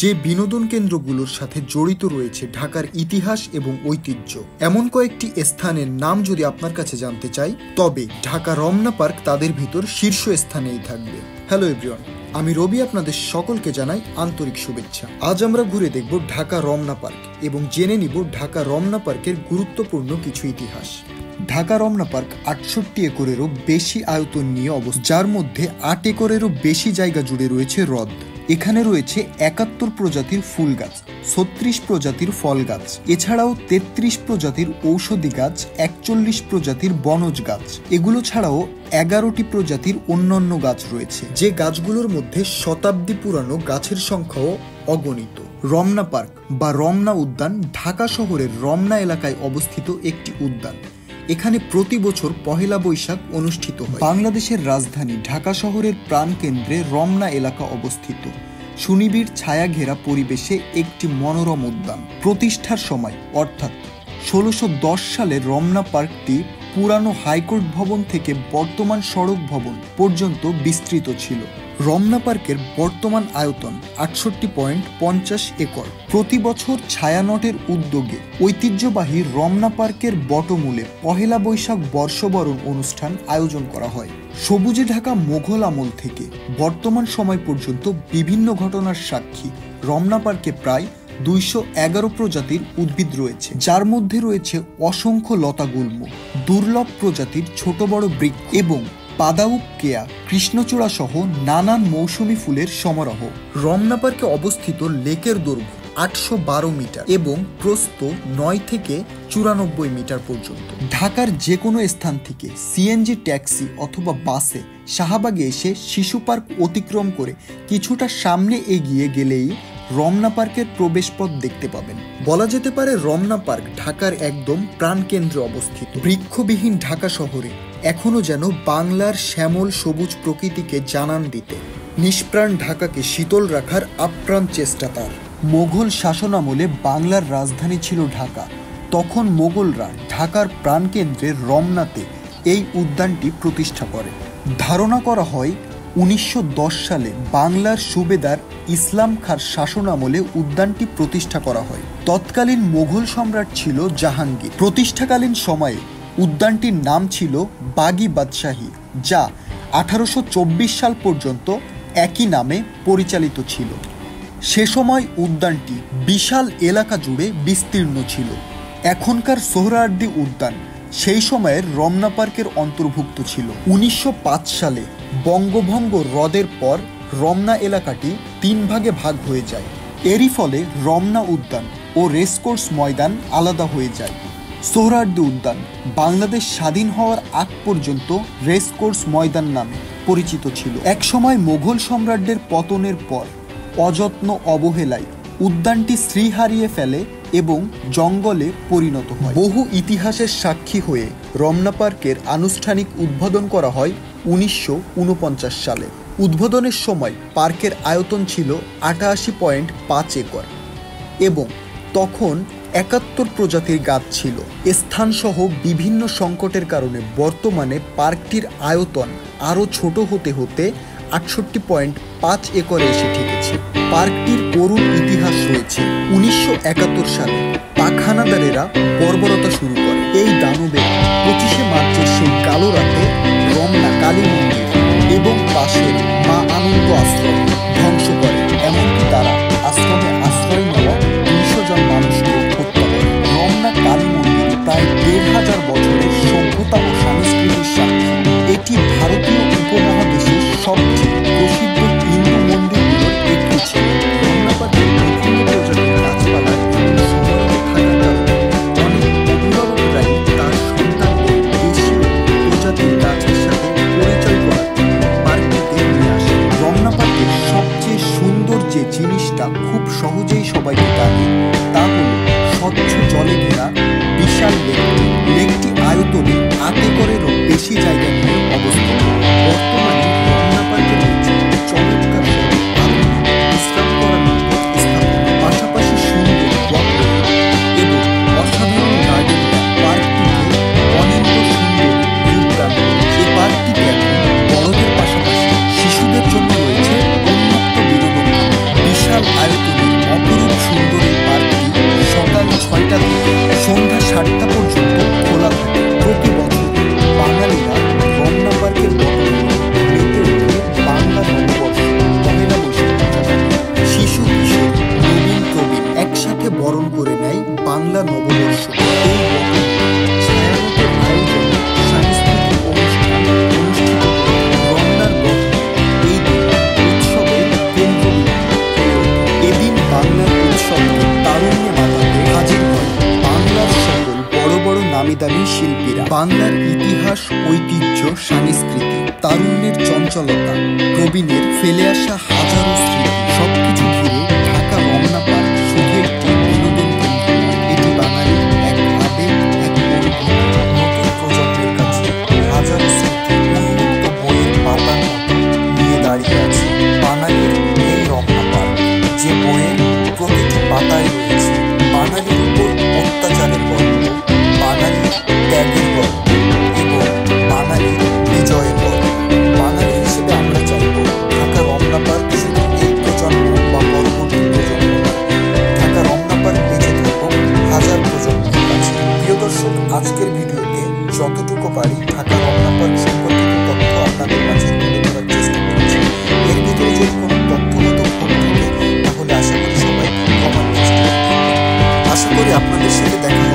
যে বিনোদন কেন্দ্রগুলোর সাথে জড়িত রয়েছে ঢাকার ইতিহাস এবং ঐতিহ্য। এমন কয়েকটি স্থানের নাম যদি আপনার কাছে জানতে চাই, তবে ঢাকা রমনা পার্ক তাদের ভিতর শীর্ষ স্থানেই থাকবে। হ্যালো এভরিওয়ান, আমি রবি, আপনাদের সকলকে জানাই আন্তরিক শুভেচ্ছা। আজ আমরা ঘুরে দেখব ঢাকা রমনা পার্ক এবং জেনে নিব ঢাকা রমনা পার্কের গুরুত্বপূর্ণ কিছু ইতিহাস। ঢাকা রমনা পার্ক 68 একরেরও বেশি আয়তন নিয়ে অবস্থিত, যার মধ্যে 8 একরেরও বেশি জায়গা জুড়ে রয়েছে হ্রদ। এখানে রয়েছে 71 প্রজাতির ফুল গাছ, 36 প্রজাতির ফল গাছ, এছাড়াও 33 প্রজাতির ঔষধি গাছ, 41 প্রজাতির বনজ গাছ। এগুলো ছাড়াও 11টি প্রজাতির অন্যান্য গাছ রয়েছে, যে গাছগুলোর মধ্যে শতাব্দী পুরানো গাছের সংখ্যাও অগণিত। রমনা পার্ক বা রমনা উদ্যান ঢাকা শহরের রমনা এলাকায় অবস্থিত একটি উদ্যান। এখানে প্রতি বছর পহেলা বৈশাখ অনুষ্ঠিত হয়। বাংলাদেশের রাজধানী ঢাকা শহরের প্রাণকেন্দ্রে রমনা এলাকা অবস্থিত। সুনিবিড় ছায়া ঘেরা পরিবেশে একটি মনোরম উদ্যান। প্রতিষ্ঠার সময় অর্থাৎ 1610 সালে রমনা পার্কটি পুরানো হাইকোর্ট ভবন থেকে বর্তমান সড়ক ভবন পর্যন্ত বিস্তৃত ছিল। রমনা পার্কের বর্তমান আয়তন 68.50 একর। প্রতি বছর ছায়ানটের উদ্যোগে ঐতিহ্যবাহী রমনা পার্কের বটমূলে পহেলা বৈশাখ বর্ষবরণ অনুষ্ঠান আয়োজন করা হয়। সবুজে ঢাকা মোঘল আমল থেকে বর্তমান সময় পর্যন্ত বিভিন্ন ঘটনার সাক্ষী রমনা পার্কে প্রায় 211 প্রজাতির উদ্ভিদ রয়েছে, যার মধ্যে রয়েছে অসংখ্য লতাগুল্ম, দুর্লভ প্রজাতির ছোট বড় বৃক্ষ এবং পাদাউক কেয়া, কৃষ্ণচূড়া সহ নানান মৌসুমী ফুলের সমারোহ। রমনা পার্কে অবস্থিত লেকের দৈর্ঘ্য 812 মিটার এবং প্রস্থ 9 থেকে 94 মিটার পর্যন্ত। ঢাকার যে কোনো স্থান থেকে সিএনজি ট্যাক্সি অথবা বাসে শাহবাগে এসে শিশু পার্ক অতিক্রম করে কিছুটা সামনে এগিয়ে গেলেই রমনা পার্কের প্রবেশপথ দেখতে পাবেন। বলা যেতে পারে রমনা পার্ক ঢাকার একদম প্রাণকেন্দ্রে অবস্থিত। বৃক্ষবিহীন ঢাকা শহরে এখনো যেন বাংলার শ্যামল সবুজ প্রকৃতিকে জানান দিতে নিষ্প্রাণ ঢাকাকে শীতল রাখার আপ্রাণ চেষ্টা তার। মোগল শাসনামলে বাংলার রাজধানী ছিল ঢাকা। তখন মোগলরা ঢাকার প্রাণকেন্দ্রে রমনাতে এই উদ্যানটি প্রতিষ্ঠা করে। ধারণা করা হয় 1910 সালে বাংলার সুবেদার ইসলাম খাঁর শাসনামলে উদ্যানটি প্রতিষ্ঠা করা হয়। তৎকালীন মোগল সম্রাট ছিল জাহাঙ্গীর। প্রতিষ্ঠাকালীন সময়ে উদ্যানটির নাম ছিল বাগি বাদশাহী, যা 1824 সাল পর্যন্ত একই নামে পরিচালিত ছিল। সে সময় উদ্যানটি বিশাল এলাকা জুড়ে বিস্তীর্ণ ছিল। এখনকার সোহরাওয়ার্দী উদ্যান সেই সময়ের রমনা পার্কের অন্তর্ভুক্ত ছিল। 1905 সালে বঙ্গভঙ্গ রদের পর রমনা এলাকাটি 3 ভাগে ভাগ হয়ে যায়। এরই ফলে রমনা উদ্যান ও রেসকোর্স ময়দান আলাদা হয়ে যায়। সোহরাওয়ার্দী উদ্যান বাংলাদেশ স্বাধীন হওয়ার আগ পর্যন্ত রেসকোর্স ময়দান নামে পরিচিত ছিল। একসময় মোগল সম্রাটদের পতনের পর অযত্ন অবহেলায় উদ্যানটি শ্রী হারিয়ে ফেলে এবং জঙ্গলে পরিণত হয়। বহু ইতিহাসের সাক্ষী হয়ে রমনা পার্কের আনুষ্ঠানিক উদ্বোধন করা হয় 1949 সালে। উদ্বোধনের সময় পার্কের আয়তন ছিল 88.5 একর এবং তখন 71 প্রজাতির গাছ ছিল। স্থানসহ বিভিন্ন সংকটের কারণে বর্তমানে পার্কটির আয়তন আরও ছোট হতে হতে 68.5 একরে এসে ঠেকেছে। পার্কটির করুণ ইতিহাস রয়েছে। 1971 সালে পাখানাদারেরা বর্বরতা শুরু করে। এই দানবেরা 25শে মার্চের সেই কালো রাতে রমনা কালী মন্দির এবং পাশের মা আনন্দ আশ্রম ধ্বংস করে। এমনকি তারা আশ্রমে আশ্রয় নেওয়া 200 জন মানুষকে হত্যা করে। রমনা কালী মন্দির প্রায় 1500 বছরের সভ্যতা ও সংস্কৃতির সাক্ষী। এটি ভারতীয় উপমহাদেশের সবচেয়ে প্রসিদ্ধ হিন্দু মন্দিরগুলোর একটি ছিল। রমনা পার্কের বিভিন্ন প্রজাতির গাছপালার সমারোহে থাকার কারণে অনেক অভিভাবকরাই তার সন্তানদের দেশীয় প্রজাতির গাছের সাথে পরিচয় করার জন্য পার্কটিতে নিয়ে আসে। রমনা পার্কের সবচেয়ে সুন্দর যে জিনিসটা খুব সহজেই সবাইকে টানে, তা হল স্বচ্ছ জলে ঘেরা বিশাল লেকটি আয়তনে 8 একরেরও বেশি জায়গা নিয়ে অবস্থিত। বর্তমানে রমনা পার্কে রয়েছে চমৎকার বিশ্রাম করার মতো স্থাপনা, পাশাপাশি সুন্দর এবং অসাধারণ গার্ডেন পার্কটিকে অনেক সুন্দর রূপদান। এই পার্কটিতে এখন বড়দের পাশাপাশি শিশুদের জন্য রয়েছে উন্মুক্ত বিনোদন, বিশাল আয়তনের বাংলার উৎসবকে তারুণ্যে মাতাতে হাজির হয় বাংলার সকল বড় বড় নামি দামি শিল্পীরা। বাংলার ইতিহাস, ঐতিহ্য, সংস্কৃতি, তারুণ্যের চঞ্চলতা, প্রবীণের ফেলে আসা হাজারো স্মৃতি সবকিছু ঘিরে ঢাকা রমনা পার্ক শুধু একটি বিনোদন কেন্দ্র নয়, এটি বাঙালির এক আবেগ, এক অনুভূতি। নতুন প্রজন্মের কাছে হাজারো স্মৃতি উন্মুক্ত বইয়ের পাতার মতো নিয়ে দাঁড়িয়ে আছে বাঙালির এই রমনা পার্ক, যে বইয়ের প্রতিটি পাতায় রয়েছে বাঙালির উপর অত্যাচারের গল্প, বাঙালির ত্যাগের গল্প এবং বাঙালির বিজয়ের গল্প। বাঙালি হিসেবে আমরা চাইব ঢাকা রমনা পার্ক শুধু এই প্রজন্ম বা পরবর্তী প্রজন্ম নয়, ঢাকা রমনা পার্ক বেঁচে থাকুক হাজার প্রজন্মের কাছে। প্রিয় দর্শক, আজকের ভিডিওতে যতটুকু পারি ঢাকা রমনা পার্ক সম্পর্কিত তথ্য আপনাদের মাঝে তুলে ধরার চেষ্টা করেছি। এর ভিতরে যদি কোনো তথ্যগত ভুল থাকে তাহলে আশা করি সবাই কমেন্ট বক্সে। আশা করি আপনাদের সাথে দেখা